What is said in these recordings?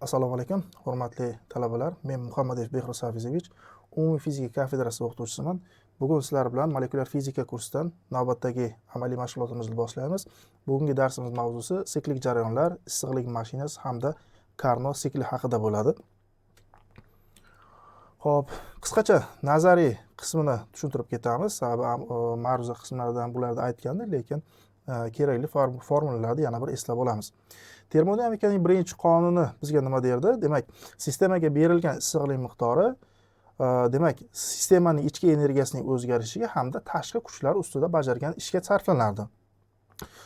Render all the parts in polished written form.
Assalomu alaykum, hurmatli talabalar. Men Muhammadev Behruz Hafizovich, umumiy fizika kafedrasi o'qituvchisiman. Bugun sizlar bilan molekulyar fizika kursidan navbatdagi amaliy mashg'ulotimizni boshlaymiz. Bugungi darsimiz mavzusi siklik jarayonlar, issiqlik mashinasi hamda Carnot sikli haqida bo'ladi. Xo'p, qisqacha nazariy qismini tushuntirib ketamiz. Sababi ma'ruza qismlaridan bularda aytgandik, lekin kerakli formulalarni yana bir eslab olamiz. Termodinamikaning birinchi qonuni bizga nima derdi? Demak, sistemaga berilgan issiqlik miqdori demak, sistemaning ichki energiyasining o'zgarishiga hamda tashqi kuchlar ustida bajargan ishga sarflanardi.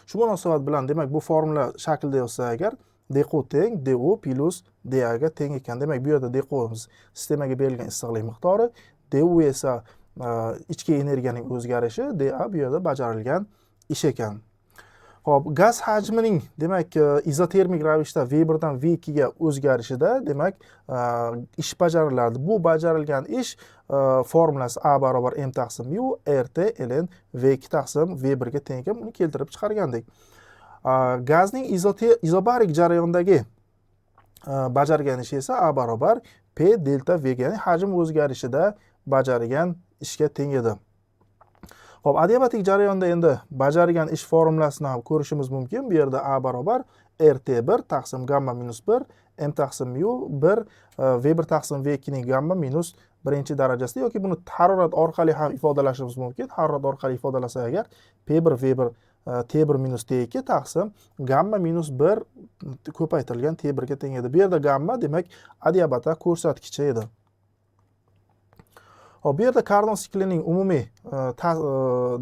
Shu munosabat bilan demak, bu formula shaklida yozsa agar dq teng du plus da ga teng ekan. Demak, bu yerda dqimiz sistemaga berilgan issiqlik miqdori, du esa ichki energiyaning o'zgarishi, da bu yerda bajarilgan ish ekan. Xo'p, gaz hajmining demak izotermik ravishda V1 dan V2 ga o'zgarishida demak ish bajariladi. Bu bajarilgan ish formulasi A barobar m taqsim u RT ln V2 taqsim V1 ga teng ekan. Buni keltirib chiqargandik. Gazning izobarik jarayondagi bajargan ishi esa A barobar P delta V ga, ya'ni hajm o'zgarishida bajargan ishga teng edi. Xo'p, adiabatik jarayonda endi bajargan ish formulasini ham ko'rishimiz mumkin. Bu yerda A barobar RT1 taqsim gamma minus 1 m taqsim u 1 V1 taqsim V2 ning gamma minus birinchi darajasida, yoki buni harorat orqali ham ifodalashimiz mumkin. Harorat orqali ifodalasak agar P1 V1 T1 minus T2 taqsim gamma minus 1 ko'paytirilgan T1 ga teng edi. Bu yerda gamma demak adiabata ko'rsatkichi edi. Hop, bu yerda Carnot siklining umumiy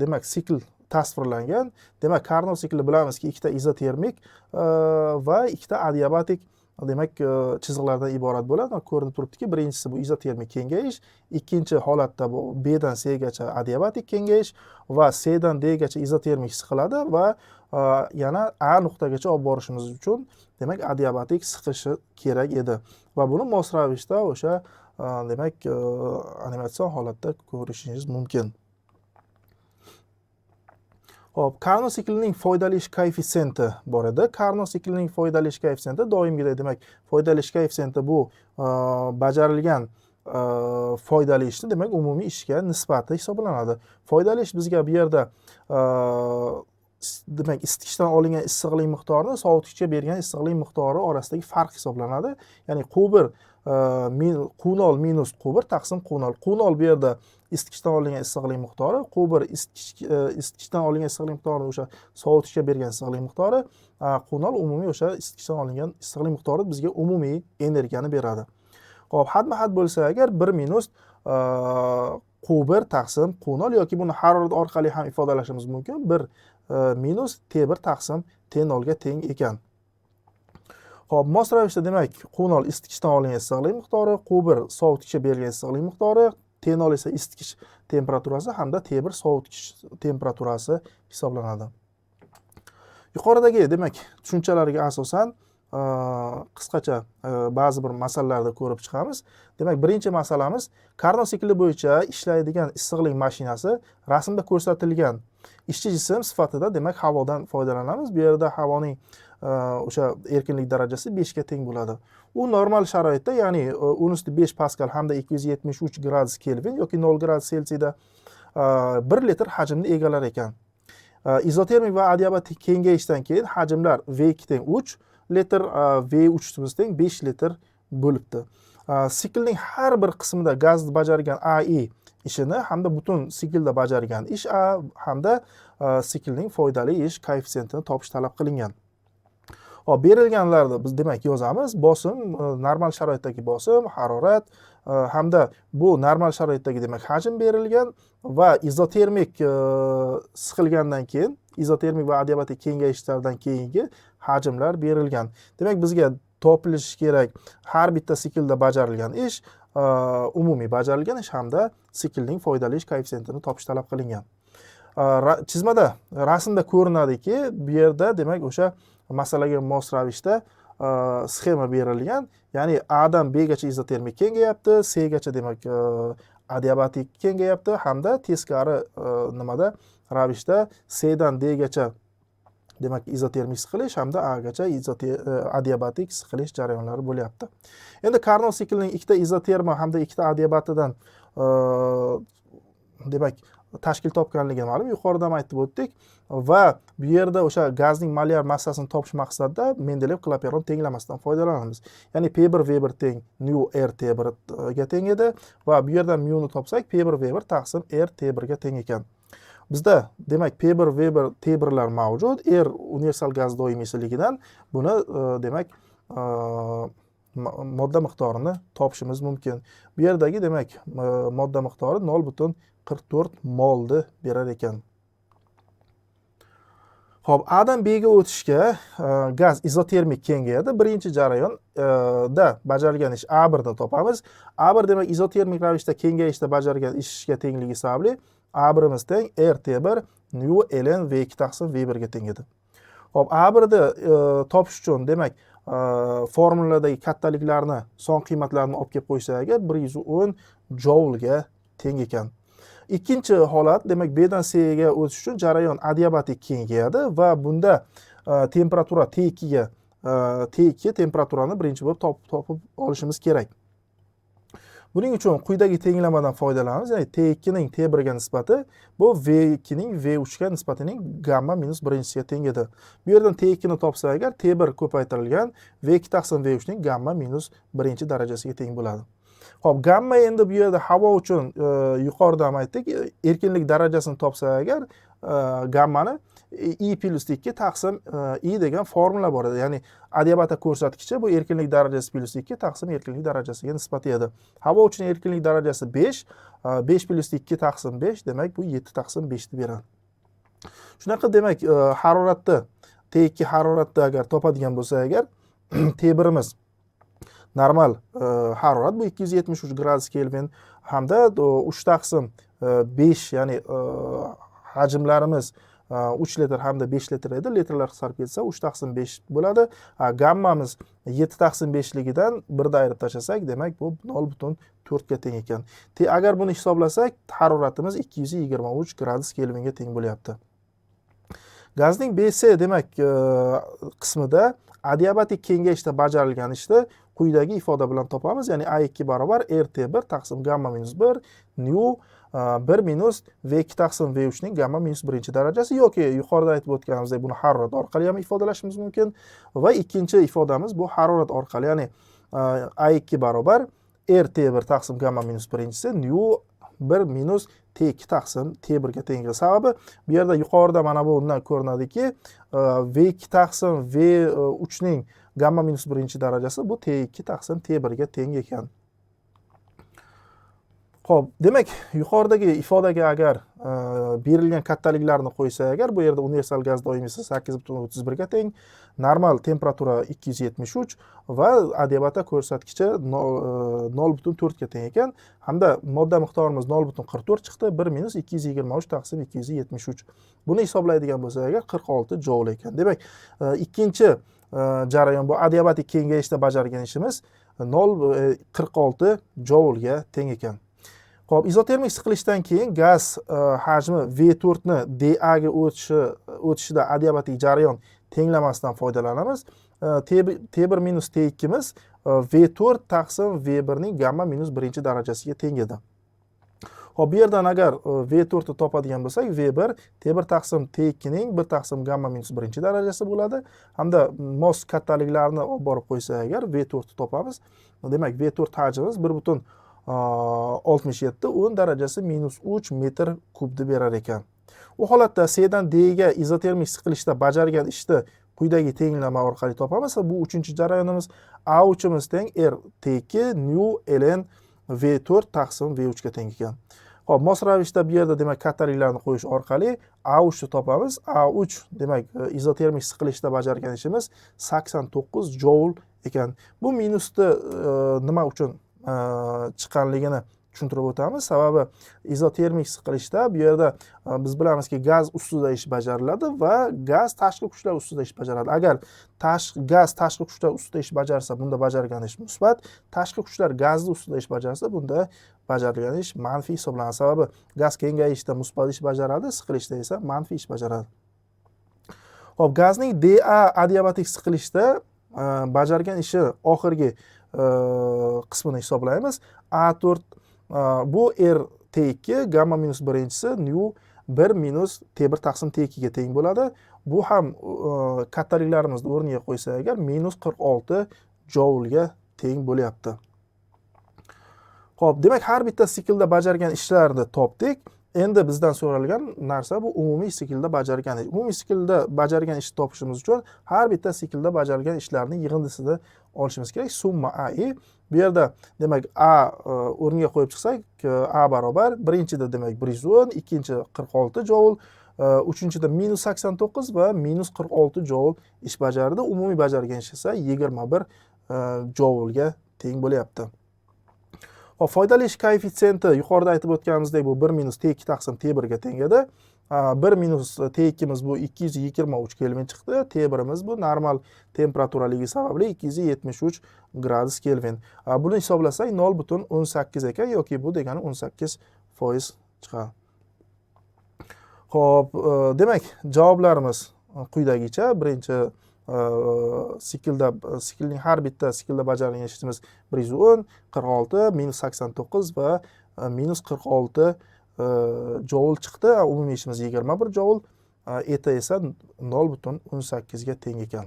demak sikl tasvirlangan. Demak, Carnot sikli bilamizki, ikkita izotermik va ikkita adiabatik demak chiziqlardan iborat bo'ladi. Ko'rinib turibdiki, birinchisi bu izotermik kengayish, ikkinchi holatda bu B dan C gacha adiabatik kengayish va C dan D gacha izotermik siqiladi va yana A nuqtagacha olib borishimiz uchun demak adiabatik siqishi kerak edi. Va buni mos ravishda o'sha demak animatsion holatda ko'rishingiz mumkin. Hop, Carnot siklining foydali ish koeffitsiyenti bor edi. Carnot siklining foydali ish koeffitsiyenti doimgidek, demak, foydali ish koeffitsiyenti bu bajarilgan foydali ishni demak umumiy ishga nisbati hisoblanadi. Foydali ish bizga bu yerda demak isitgichdan olingan issiqlik miqdorini sovutgichga bergan issiqlik miqdori orasidagi farq hisoblanadi. Ya'ni Q1 Q0 minus Q1 taqsim Q0. Q0 bu yerda isitgichdan olingan issiqlik miqdori, Q1 isitgichdan olingan issiqlik miqdorini o'sha sovutgichga bergan issiqlik miqdori, Q0 umumiy o'sha isitgichdan olingan issiqlik miqdori bizga umumiy energiyani beradi. Xo'p, hadma-had bo'lsa agar 1 minus Q1 taqsim Q0 yoki buni harorat orqali ham ifodalashimiz mumkin. 1 minus T1 taqsim T0 ga teng ekan. Xo'p, mos ravishda demak Q0 isitgichdan olingan issiqlik miqdori, Q1 sovutgichga berilgan issiqlik miqdori, T0 esa isitgich temperaturasi hamda T1 sovutgich temperaturasi hisoblanadi. Yuqoridagi demak tushunchalarga asosan qisqacha ba'zi bir masalalarni ko'rib chiqamiz. Demak, birinchi masalamiz Carnot sikli bo'yicha ishlaydigan issiqlik mashinasi rasmda ko'rsatilgan ishchi jism sifatida demak havodan foydalanamiz. Bu yerda havoning o'sha erkinlik darajasi 5 ga teng bo'ladi. U normal sharoitda, ya'ni 10⁵ paskal hamda 273 gradus Kelvin yoki 0 gradus Selsiyda 1 litr hajmni egallar ekan. Izotermik va adiabatik kengayishdan keyin hajmlar V2 teng 3 litr, V3 teng 5 litr bo'libdi. Siklning har bir qismida gaz bajargan AI ishini hamda butun siklda bajargan ish A hamda siklning foydali ish koeffitsiyentini topish talab qilingan. Hop, berilganlarni biz demak yozamiz. Bosim, normal sharoitdagi bosim, harorat hamda bu normal sharoitdagi demak hajm berilgan va izotermik siqilgandan keyin, izotermik va adiabatik kengayishlardan keyingi hajmlar berilgan. Demak, bizga topilishi kerak har bitta siklda bajarilgan ish, umumiy bajarilgan ish hamda siklning foydali ish koeffitsiyentini topish talab qilingan. Chizmada, rasmda ko'rinadiki, bu yerda demak o'sha masalaga mos ravishda sxema berilgan. Ya'ni A dan B gacha izotermik kengayapti, C gacha demak adiabatik kengayapti hamda teskari nimada ravishda C dan D gacha demak izotermik siqilish hamda A gacha adiabatik siqilish jarayonlari bo'lyapti. Endi Carnot siklining ikkita izoterma hamda ikkita adiabatidan demak tashkil topganligi ma'lum. Yuqorida ham aytib o'tdik va bu yerda o'sha gazning molyar massasini topish maqsadida Mendeleev-Klaperon tenglamasidan foydalanamiz. Ya'ni P1 V1 teng nu R T1 ga teng edi va bu yerdan mu ni topsak P1 V1 taqsim R T1 ga teng ekan. Bizda demak P1 V1 T1lar mavjud. R universal gaz doimiysiligidan buni demak modda miqdorini topishimiz mumkin. Bu yerdagi demak modda miqdori 0,44 molni berar ekan. Xo'p, A dan B ga o'tishga gaz izotermik kengayadi. Birinchi jarayonda bajarilgan ish A1 ni topamiz. A1 demak izotermik ravishda kengayishda bajargan ishga tengligi sababli A1imiz teng RT1 nu ln V2 taqsim V1 ga teng edi. Xo'p, A1 ni topish uchun demak formuladagi kattaliklarni, son qiymatlarini olib kelib qo'ysak agar 110 joule ga teng ekan. Ikkinchi holat demak B dan C ga o'tish uchun jarayon adiabatik kengayadi va bunda temperatura T2 ga T2 temperaturani birinchi bo'lib topib olishimiz kerak. Buning uchun quyidagi tenglamadan foydalanamiz. Ya'ni T2 ning T1 ga nisbati bu V2 ning V3 ga nisbatining gamma minus birinchisiga teng edi. Bu yerdan T2 ni topsak agar T1 ko'paytirilgan V2 taqsim V3 ning gamma minus birinchi darajasiga teng bo'ladi. Xo'p, gamma endi bu yerda havo uchun yuqorida ham aytdik, erkinlik darajasini topsak agar gammani I plus 2 taqsim I degan formula bor edi. Ya'ni adiabata ko'rsatkichi bu erkinlik darajasi plus 2 taqsim erkinlik darajasiga nisbati edi. Havo uchun erkinlik darajasi 5, 5 plus 2 taqsim 5 demak bu 7 taqsim 5 ni beradi. Shunaqa demak haroratni T2 haroratda agar topadigan bo'lsak agar T1imiz normal harorat bu 273 gradus Kelvin hamda 3 taqsim 5 ya'ni hajmlarimiz 3 litr hamda 5 litr edi. Litrlar hisob ketsa 3 taqsim 5 bo'ladi. Gammamiz 7 taqsim 5 ligidan 1 da ayirib tashlasak, demak bu 0,4 ga teng ekan. Agar buni hisoblasak, haroratimiz 223 gradus Kelvinga teng bo'lyapti. Gazning BC demak qismida adiabatik kengayishda bajarilgan ishni quyidagi ifoda bilan topamiz. Ya'ni A2 barobar RT1 taqsim gamma minus 1 nu 1 minus V2 taqsim V3 ning gamma minus birinchi darajasi yoki yuqorida aytib o'tganimizdek buni harorat orqali ham ifodalashimiz mumkin va ikkinchi ifodamiz bu harorat orqali, ya'ni A2 barobar RT1 taqsim gamma minus birinchisi nu 1 minus T2 taqsim T1 ga teng. Sababi bu yerda yuqorida mana bu undan ko'rinadiki V2 taqsim V3 ning gamma minus birinchi darajasi bu T2 taqsim T1 ga teng ekan. Xo'p, demak yuqoridagi ifodaga agar berilgan kattaliklarni qo'ysak agar bu yerda universal gaz doimiysi 8,31 ga teng, normal temperatura 273 va adiabata ko'rsatkichi 0,4 ga teng ekan hamda modda miqdorimiz 0,44 chiqdi. 1 minus 223 taqsim 273. Buni hisoblaydigan bo'lsak agar 46 joule ekan. Demak, ikkinchi jarayon bu adiabatik kengayishda bajargan ishimiz 46 joule ga teng ekan. Xo'p, izotermik siqilishdan keyin gaz hajmi V4 ni dA ga o'tishida adiabatik jarayon tenglamasidan foydalanamiz. T1 minus T2 miz V4 taqsim V1 ning gamma minus birinchi darajasiga teng edi. Xo'p, bu yerdan agar V4 ni topadigan bo'lsak, V1 T1 taqsim T2 ning 1 taqsim gamma minus birinchi darajasi bo'ladi. Hamda mos kattaliklarni olib borib qo'ysak agar V4 ni topamiz. Demak, V4 hajmimiz 1,67 10 darajasi minus 3 metr kubni berar ekan. U holatda C dan D ga izotermik siqilishda bajargan ishni quyidagi tenglama orqali topamiz. Bu uchinchi jarayonimiz A3imiz teng RT2 nu ln V4 taqsim V3 ga teng ekan. Xo'p, mos ravishda bu yerda demak kattaliklarni qo'yish orqali A3 ni topamiz. A3 demak izotermik siqilishda bajargan ishimiz 89 joule ekan. Bu minusni nima uchun chiqqanligini tushuntirib o'tamiz. Sababi izotermik siqilishda bu yerda biz bilamizki gaz ustida ish bajariladi va gaz tashqi kuchlar ustida ish bajaradi. Agar gaz tashqi kuchlar ustida ish bajarsa, bunda bajargan ish musbat, tashqi kuchlar gazni ustida ish bajarsa, bunda bajarilgan ish manfiy hisoblanadi. Sababi gaz kengayishda musbat ish bajaradi, siqilishda esa manfiy ish bajaradi. Hop, gazning dA adiabatik siqilishda bajargan ishi oxirgi qismini hisoblaymiz. A4 bu R(T2) gamma minus birinchisi nu 1 minus T1 taqsim T2 ga teng bo'ladi. Bu ham kattaliklarimizni o'rniga qo'ysa agar minus 46 joulga teng bo'lyapti. Xo'p, demak har bitta siklda bajargan ishlarni topdik. Endi bizdan so'ralgan narsa bu umumiy siklda bajargan ish. Umumiy siklda bajargan ishni topishimiz uchun har bitta siklda bajargan ishlarning yig'indisini olishimiz kerak. Summa AI. Bu yerda demak A o'rniga qo'yib chiqsak, A barobar birinchida demak 110, ikkinchi 46 joul, uchinchida minus 89 va minus 46 joul ish bajardi. Umumiy bajargan ish esa 21 joulga teng bo'lyapti. Hop, foydali ish koeffitsiyenti yuqorida aytib o'tganimizdek bu 1 minus T2 taqsim T1 ga teng edi. 1 minus T2'miz bu 223 Kelvin chiqdi. T1'imiz bu normal temperaturaligi sababli 273 gradus Kelvin. Buni hisoblasak 0,18 ekan, yoki bu degani 18% chiqadi. Xo'p, demak javoblarimiz quyidagicha. Birinchi siklning har bitta siklda bajarilgan ishimiz 110, 46, minus 89 va minus 46 joul chiqdi. Umumiy ishimiz 21 joul, eta esa 0,18 ga teng ekan.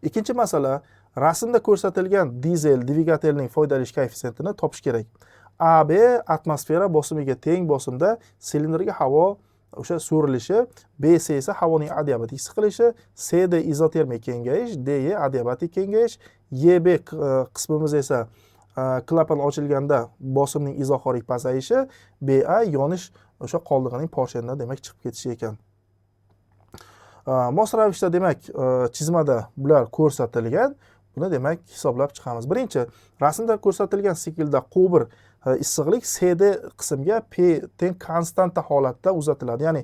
Ikkinchi masala, rasmda ko'rsatilgan dizel dvigatelning foydali ish koeffitsiyentini topish kerak. AB atmosfera bosimiga teng bosimda silindrga havo o'sha so'rilishi, BC esa havoning adiabatik siqilishi, CD izotermik kengayish, DE adiabatik kengayish, YB qismimiz esa klapan ochilganda bosimning izohorik pasayishi, BA yonish o'sha qoldig'ining porshenidan demak chiqib ketishi ekan. Mos ravishda demak chizmada bular ko'rsatilgan. Buni demak hisoblab chiqamiz. Birinchi, rasmda ko'rsatilgan siklda Q1 issiqlik CD qismga P teng konstanta holatda uzatiladi. Ya'ni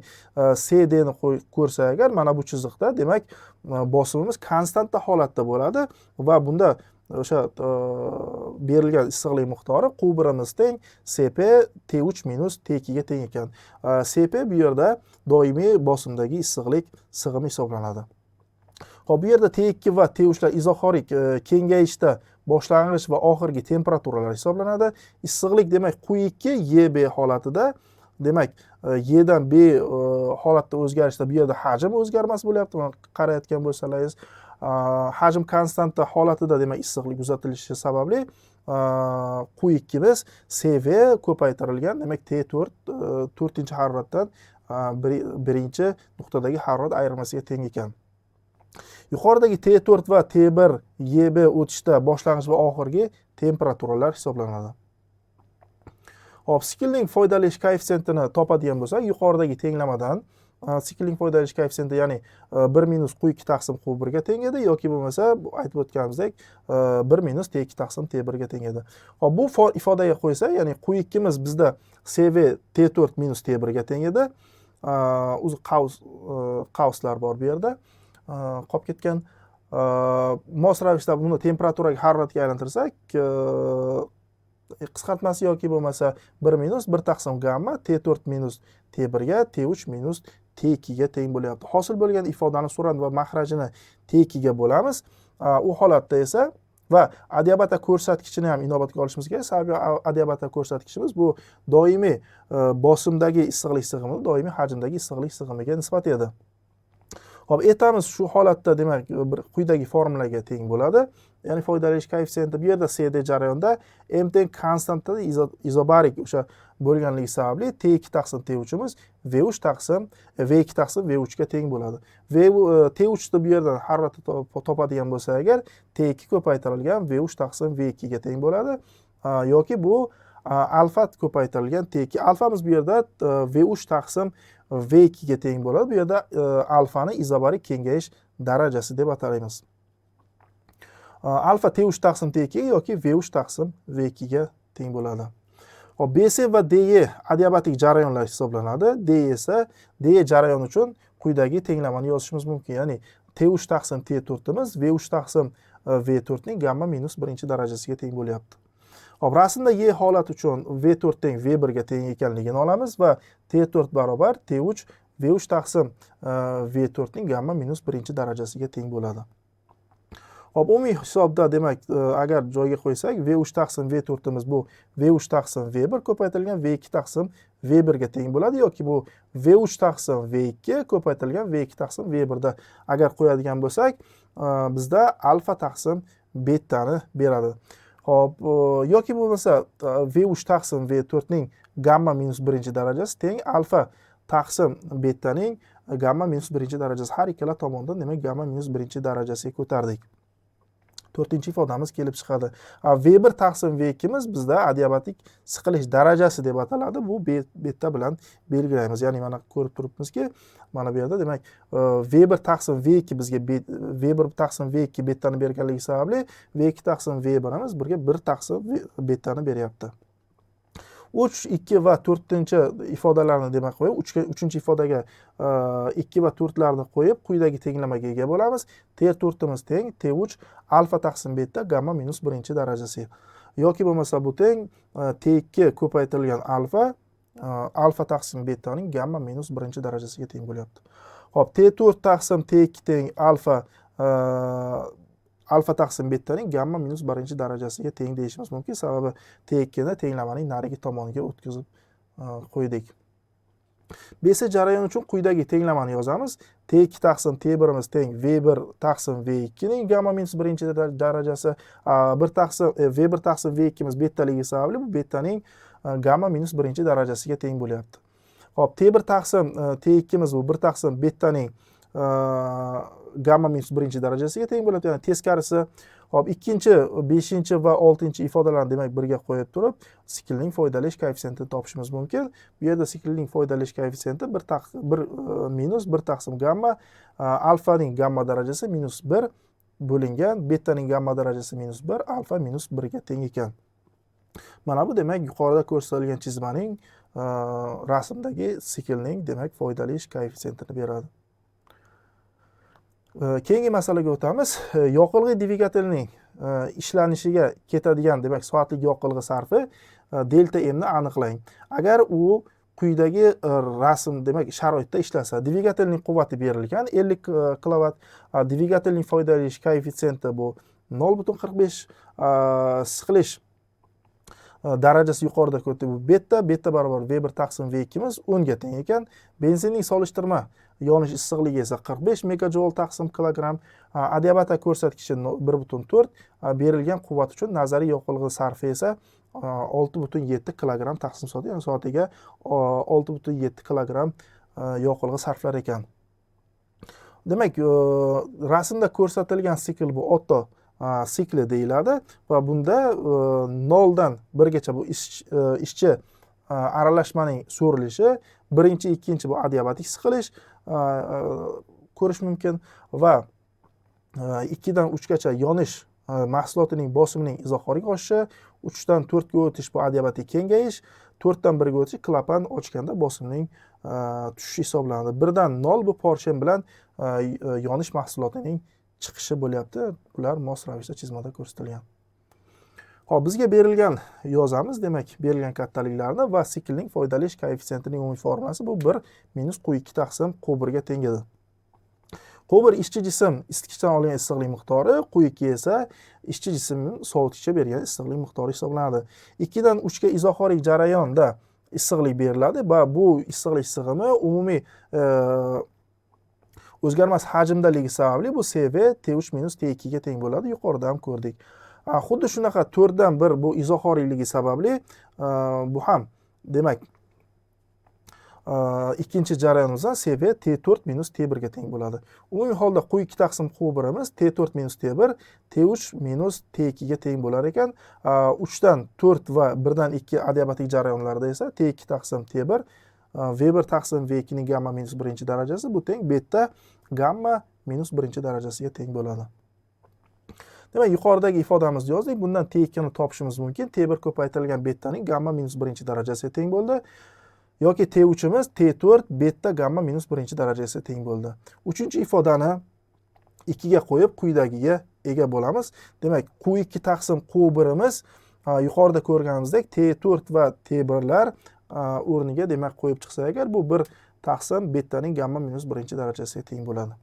CD ni ko'rsa agar mana bu chiziqda demak bosimimiz konstanta holatda bo'ladi va bunda o'sha berilgan issiqlik miqdori Q1'imiz teng Cp T3 minus T2 ga teng ekan. Cp bu yerda doimiy bosimdagi issiqlik sig'imi hisoblanadi. Xo'p, bu yerda T2 va T3lar izohorik kengayishda boshlang'ich va oxirgi temperaturalar hisoblanadi. Issiqlik demak Q2 YB holatida, demak Y'dan B holatda o'zgarishda bu yerda hajm o'zgarmas bo'lyapti. Mana qarayotgan bo'lsangiz, hajm konstanta holatida demak issiqlik uzatilishi sababli Q2'miz CV ko'paytirilgan, demak T4 4-chi haroratdan birinchi nuqtadagi harorat ayirmasiga teng ekan. Yuqoridagi T4 va T1 YB o'tishda boshlang'ich va oxirgi temperaturalar hisoblanadi. Hop, siklning foydali ish koeffitsiyentini topadigan bo'lsak, yuqoridagi tenglamadan siklning foydali ish koeffitsiyenti, ya'ni 1 minus Q2 taqsim Q1 ga teng edi, yoki bo'lmasa aytib o'tganimizdek 1 minus T2 taqsim T1 ga teng edi. Hop, bu ifodaga qo'ysa, ya'ni Q2'miz bizda CV T4 minus T1 ga teng edi. O'zi qavslar bor bu yerda. Qolib ketgan. Mos ravishda buni temperaturaga, haroratga aylantirsak, qisqartmasi yoki bo'lmasa 1 minus 1 taqsim gamma T4 minus T1 ga T3 minus T2 ga teng bo'lyapti. Hosil bo'lgan ifodani so'radi va mahrajini T2 ga bo'lamiz. U holatda esa va adiabata ko'rsatkichini ham inobatga olishimiz kerak. Sababi adiabata ko'rsatkichimiz bu doimiy bosimdagi issiqlik sig'imi, doimiy hajmdagi issiqlik sig'imiga nisbat edi. Hop, etamiz shu holatda demak quyidagi formulaga teng bo'ladi. Ya'ni foydali ish koeffitsiyenti bu yerda CD jarayonda M teng konstantada izobarik o'sha bo'lganligi sababli T2 taqsim T3'imiz V3 taqsim V2 taqsim V3 ga teng bo'ladi. T3 da bu yerdan haroratni topadigan bo'lsa agar T2 ko'paytirilgan V3 taqsim V2 ga teng bo'ladi. Yoki bu alfa ko'paytirilgan T2. Alfamiz bu yerda V3 taqsim V2 ga teng bo'ladi. Bu yerda alfani izobarik kengayish darajasi deb atalaymiz. Alfa T3 taqsim T2 yoki V3 taqsim V2 ga teng bo'ladi. Hop, BC va DE adiabatik jarayonlar hisoblanadi. DE esa DE jarayon uchun quyidagi tenglamani yozishimiz mumkin. Ya'ni T3 taqsim T4'imiz V3 taqsim V4 ning gamma minus 1 darajasiga teng bo'lyapti. Hop, rasmda Y holat uchun V4 teng V1 ga teng ekanligini olamiz va T4 barobar T3 V3 taqsim V4 ning gamma minus birinchi darajasiga teng bo'ladi. Hop, umumiy hisobda demak, agar joyga qo'ysak, V3 taqsim V4 imiz bu V3 taqsim V1 ko'paytirilgan V2 taqsim V1 ga teng bo'ladi yoki bu V3 taqsim V2 ko'paytirilgan V2 taqsim V1 da agar qo'yadigan bo'lsak, bizda alfa taqsim betani beradi. Hop, yoki bo'lmasa V3 taqsim V4 ning gamma minus birinchi darajasi teng alfa taqsim betaning gamma minus birinchi darajasi. Har ikkala tomondan demak gamma minus birinchi darajasiga ko'tardik. To'rtinchi ifodamiz kelib chiqadi. V1 taqsim V2 imiz bizda adiabatik siqilish darajasi deb ataladi. Bu beta bilan belgilaymiz. Ya'ni mana ko'rib turibmizki, mana bu yerda demak V1 taqsim V2 bizga V1 taqsim V2 betani berganligi sababli V2 taqsim V1 imiz birga 1 taqsim betani beryapti. 3, 2 va 4-chi ifodalarni demak qo'yib, 3-chi ifodaga 2 va 4larni qo'yib, quyidagi tenglamaga ega bo'lamiz. T4 imiz teng T3 alfa taqsim beta gamma minus birinchi darajasi. Yoki bo'lmasa bu teng T2 ko'paytirilgan alfa taqsim betaning gamma minus birinchi darajasiga teng bo'lyapti. Hop, T4 taqsim T2 teng alfa taqsim betaning gamma minus birinchi darajasiga teng deyishimiz mumkin. Sababi T2 ni tenglamaning narigi tomoniga o'tkazib qo'ydik. BC jarayon uchun quyidagi tenglamani yozamiz. T2 taqsim T1 imiz teng V1 taqsim V2 ning gamma minus birinchi darajasi, V1 taqsim V2 imiz betaligi sababli bu betaning gamma minus birinchi darajasiga teng bo'lyapti. Hop, T1 taqsim T2 imiz bu 1 taqsim betaning gamma minus birinchi darajasiga teng bo'ladi. Ya'ni teskarisi. Hop, 2-chi, 5-chi va 6-chi ifodalarni demak birga qo'yib turib, siklning foydalanish koeffitsiyentini topishimiz mumkin. Bu yerda siklning foydalanish koeffitsiyenti 1 minus 1 taqsim gamma, alfaning gamma darajasi minus 1 bo'lingan, betaning gamma darajasi minus 1, alfa minus 1 ga teng ekan. Mana bu demak yuqorida ko'rsatilgan chizmaning rasmdagi siklning demak foydalanish koeffitsiyentini beradi. Keyingi masalaga o'tamiz. Yoqilg'i dvigatelning ishlanishiga ketadigan demak soatlik yoqilg'i sarfi delta m ni aniqlang. Agar u quyidagi rasm demak sharoitda ishlasa, dvigatelning quvvati berilgan 50 kilovat, dvigatelning foydalanish koeffitsiyenti bu 0.45, siqilish darajasi yuqorida ko'rdi bu beta barobar V1 taqsim V2 imiz 10 ga teng ekan. Benzinning solishtirma yonish issiqligi esa 45 megajoule taqsim kilogramm, adiabata ko'rsatkichi 1.4, berilgan quvvat uchun nazariy yoqilg'i sarfi esa 6.7 kilogramm taqsim soat, ya'ni soatiga 6.7 kilogramm yoqilg'i sarflar ekan. Demak, rasmda ko'rsatilgan sikl bu Otto sikli deyiladi va bunda 0 dan 1 gacha bu ishchi aralashmaning so'rilishi, birinchi, ikkinchi bu adiabatik siqilish ko'rish mumkin va 2 dan 3 gacha yonish mahsulotining bosimining izohoriy oshishi, 3 dan 4 ga o'tish bu adiabatik kengayish, 4 dan 1 ga o'tish klapan ochganda bosimning tushishi hisoblanadi. 1 dan 0 bu porshen bilan yonish mahsulotining chiqishi bo'lyapti. Bular mos ravishda chizmada ko'rsatilgan. Hop, bizga berilgan yozamiz, demak, berilgan kattaliklarni va siklning foydalanish koeffitsiyentining umumiy formulasi bu 1 minus Q2 taqsim Q1 ga teng edi. Q1 ishchi jism isitgichdan olingan issiqlik miqdori, Q2 esa ishchi jismning sovutgichga bergan issiqlik miqdori hisoblanadi. 2 dan 3 ga izohoriy jarayonda issiqlik beriladi va bu issiqlik sig'imi umumiy o'zgarmas hajmdaligi sababli bu CV T3 minus T2 ga teng bo'ladi. Yuqorida ham ko'rdik. Xuddi shunaqa 4 dan 1 bu izohoriyligi sababli bu ham demak ikkinchi jarayonimizdan CV T4 minus T1 ga teng bo'ladi. Umumiy holda Q2 taqsim Q1 imiz T4 minus T1 T3 minus T2 ga teng bo'lar ekan. 3 dan 4 va 1 dan 2 adiabatik jarayonlarda esa T2 taqsim T1 V1 taqsim V2 ning gamma minus birinchi darajasi bu teng beta gamma minus birinchi darajasiga teng bo'ladi. Demak, yuqoridagi ifodamizni yozdik. Bundan T2 ni topishimiz mumkin. T1 ko'paytirilgan betaning gamma minus birinchi darajasiga teng bo'ldi. Yoki T3 imiz T4 beta gamma minus birinchi darajasiga teng bo'ldi. 3-chi ifodani 2 ga qo'yib quyidagiga ega bo'lamiz. Demak, Q2 taqsim Q1 imiz yuqorida ko'rganimizdek T4 va T1lar o'rniga demak qo'yib chiqsa agar bu 1 taqsim betaning gamma minus birinchi darajasiga teng bo'ladi.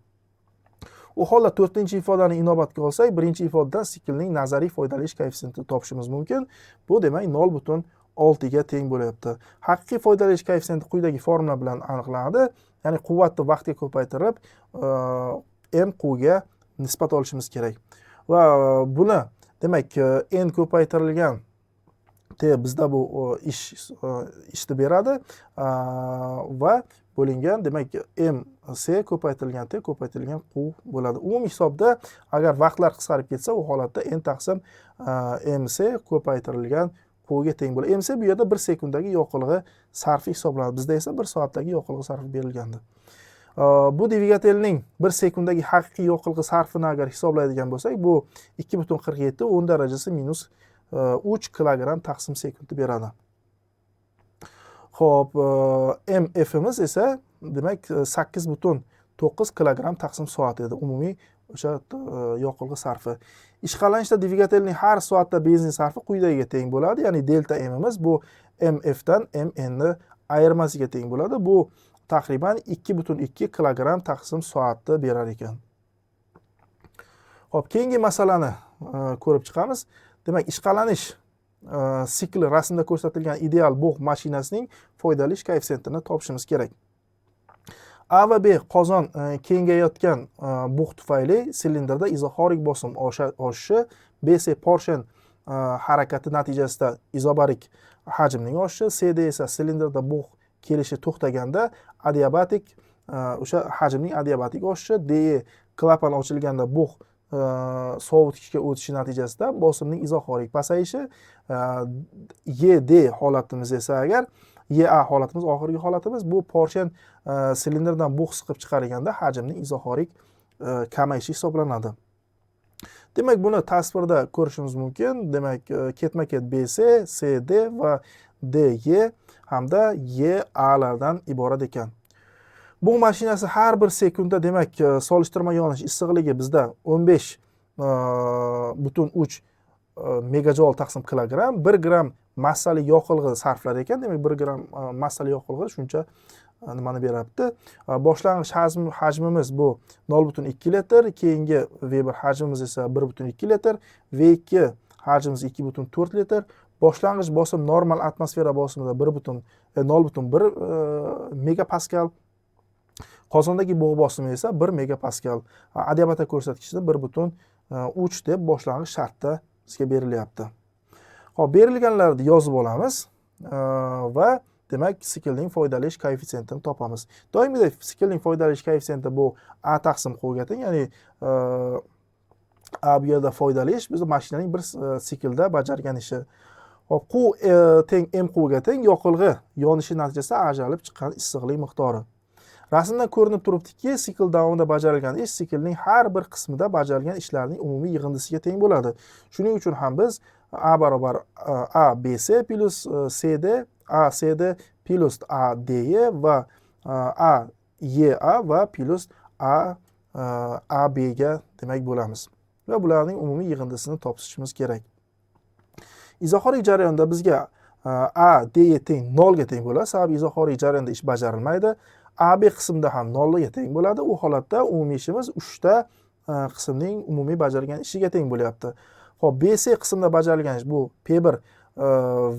U holda to'rtinchi ifodani inobatga olsak, birinchi ifodadan siklning nazariy foydalanish koeffitsiyentini topishimiz mumkin. Bu demak 0,6 ga teng bo'lyapti. Haqiqiy foydalanish koeffitsiyenti quyidagi formula bilan aniqlanadi. Ya'ni quvvatni vaqtga ko'paytirib, m qga nisbat olishimiz kerak. Va buni demak n ko'paytirilgan bizda bu ishni beradi va bo'lingan demak mc ko'paytirilgan t ko'paytirilgan q bo'ladi. Umumiy hisobda agar vaqtlar qisqarib ketsa, u holatda n taqsim mc ko'paytirilgan qga teng bo'ladi. mc bu yerda 1 sekundagi yoqilg'i sarfi hisoblanadi. Bizda esa 1 soatdagi yoqilg'i sarfi berilgandi. Bu dvigatelning 1 sekundagi haqiqiy yoqilg'i sarfini agar hisoblaydigan bo'lsak, bu 2,47 10 darajasi minus 3 kilogramm taqsim sekundni beradi. Xo'p, mfimiz esa demak 8,9 kilogramm taqsim soat edi. Umumiy o'sha yoqilg'i sarfi. Ishqalanishda dvigatelning har soatda benzin sarfi quyidagiga teng bo'ladi. Ya'ni delta mimiz bu mf dan mn ni ayirmasiga teng bo'ladi. Bu taxriban 2,2 kilogramm taqsim soatni berar ekan. Xo'p, keyingi masalani ko'rib chiqamiz. Demak, ishqalanish sikli rasmda ko'rsatilgan ideal bug' mashinasining foydalanish koeffitsiyentini topishimiz kerak. A va B qozon kengayayotgan bug' tufayli silindrda izoxorik bosim oshishi, BC porshen harakati natijasida izobarik hajmning oshishi, CD esa silindrda bug' kelishi to'xtaganda adiabatik o'sha hajmning adiabatik oshishi, DE klapan ochilganda bug' sovutgichga o'tishi natijasida bosimning izoxorik pasayishi, YD holatimiz esa agar YA holatimiz oxirgi holatimiz bu porshen silindrdan bug' siqib chiqarilganda hajmning izoxorik kamayishi hisoblanadi. Demak, buni tasvirda ko'rishimiz mumkin. Demak, ketma-ket BC, CD va DY hamda YA lardan iborat ekan. Bu mashinasi har bir sekundda demak solishtirma yonish issiqligi bizda 15,3 megajoul taqsim kilogramm, 1 gram massali yoqilg'i sarflar ekan. Demak, 1 gram massali yoqilg'i shuncha nimani berapti. Boshlang'ich hajmimiz bu 0,2 litr, keyingi V1 hajmimiz esa 1,2 litr, V2 hajmimiz 2,4 litr. Boshlang'ich bosim normal atmosfera bosimida 0,1 megapaskal. Qozondagi bug' bosimi esa 1 megapaskal. Adiabata ko'rsatkichida 1,3 deb boshlang'ich shartda bizga berilyapti. Xo'p, berilganlarni yozib olamiz va demak siklning foydalanish koeffitsiyentini topamiz. Doimgidek siklning foydalanish koeffitsiyenti bu A taqsim Qga teng, ya'ni A bu yerda foydalanish biz mashinaning bir siklda bajargan ishi. Xo'p, Q teng M Qga teng, yoqilg'i yonishi natijasida ajralib chiqqan issiqlik miqdori. Rasmdan ko'rinib turibdiki, sikl davomida bajarilgan ish siklning har bir qismida bajarilgan ishlarning umumiy yig'indisiga teng bo'ladi. Shuning uchun ham biz A barobar ABC plus CD, ACD plus ADE va AYA va plus AB ga demak bo'lamiz. Va bularning umumiy yig'indisini topishimiz kerak. Izoxorik jarayonda bizga ADE teng 0 ga teng bo'ladi. Sababi izoxorik jarayonda ish bajarilmaydi. AB qismda ham 0 ga teng bo'ladi. U holatda umumiy ishimiz 3 ta qismning umumiy bajargan ishiga teng bo'lyapti. Xo'p, BC qismda bajarilgan ish bu P1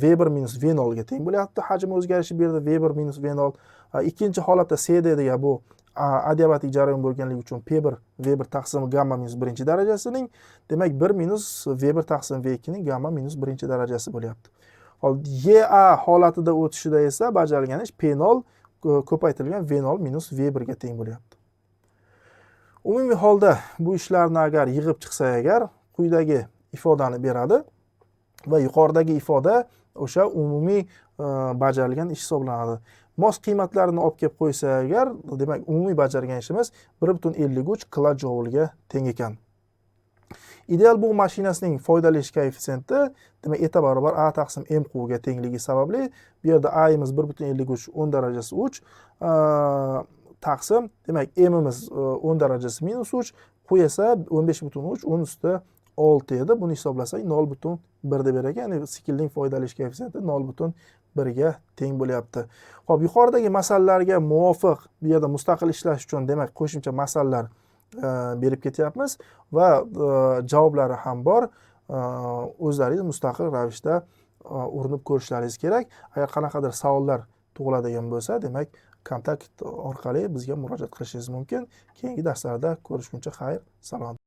V1 minus V0 ga teng bo'lyapti. Hajm o'zgarishi bu yerda V1 minus V0. Ikkinchi holatda CD degan bu adiabatik jarayon bo'lganligi uchun P1 V1 taqsim gamma minus birinchi darajasining, demak 1 minus V1 taqsim V2 ning gamma minus birinchi darajasi bo'lyapti. Hop, YA holatida o'tishida esa bajarilgan ish P0 ko'paytirilgan V0 minus V1 ga teng bo'lyapti. Umumiy holda bu ishlarni agar yig'ib chiqsa agar quyidagi ifodani beradi va yuqoridagi ifoda o'sha umumiy bajarilgan ish hisoblanadi. Mos qiymatlarini olib kelib qo'ysa agar, demak umumiy bajargan ishimiz 1,53 kilojoulga teng ekan. Ideal bug' mashinasining foydalanish koeffitsiyenti demak eta barobar A taqsim M Qga tengligi sababli bu yerda A imiz 1,53 10 darajasi 3 taqsim demak M imiz 10 darajasi minus 3, Q esa 15,3 10 usti 6 edi. Buni hisoblasak 0,1 deb berar ekan. Ya'ni siklning foydalanish koeffitsiyenti 0,1 1 ga teng bo'lyapti. Xo'p, yuqoridagi masalalarga muvofiq bu yerda mustaqil ishlash uchun demak qo'shimcha masalalar berib ketyapmiz va javoblari ham bor. O'zlaringiz mustaqil ravishda urinib ko'rishlaringiz kerak. Agar qanaqadir savollar tug'iladigan bo'lsa, demak kontakt orqali bizga murojaat qilishingiz mumkin. Keyingi darslarda ko'rishguncha xayr, salom.